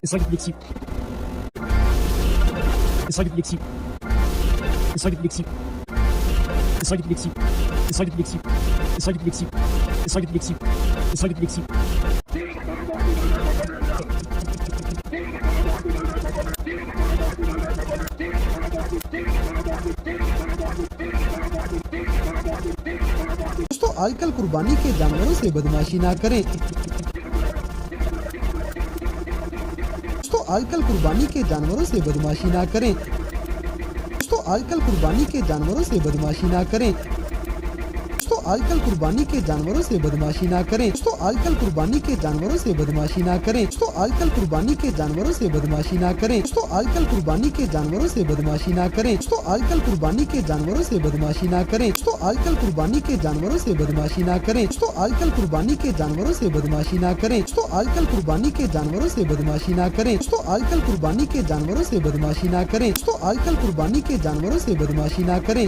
Essai reflexivo. Essai reflexivo. Essai reflexivo. Essai reflexivo. Essai reflexivo. Essai reflexivo. Essai reflexivo. Essai reflexivo. दोस्तों आजकल कुर्बानी के जानवरों से बदमाशी ना करें। दोस्तों आजकल कुर्बानी के जानवरों से बदमाशी ना करें। दोस्तों आजकल कुर्बानी के जानवरों से बदमाशी ना करें। दोस्तों आजकल कुर्बानी के जानवरों से बदमाशी ना करें। दोस्तों आजकल कुर्बानी के जानवरों से बदमाशी ना करें। दोस्तों आजकल कुर्बानी के जानवरों से बदमाशी ना करें। दोस्तों आजकल कुर्बानी के जानवरों से बदमाशी ना करें। दोस्तों आजकल कुर्बानी के जानवरों से बदमाशी ना करें। दोस्तों आजकल कुर्बानी के जानवरों से बदमाशी ना करें। दोस्तों आजकल कुर्बानी के जानवरों से बदमाशी ना करें। दोस्तों आजकल कुर्बानी के जानवरों से बदमाशी ना करें। दोस्तों आजकल कुर्बानी के जानवरों से बदमाशी ना करें। दोस्तों आजकल कुर्बानी के जानवरों से बदमाशी ना करें।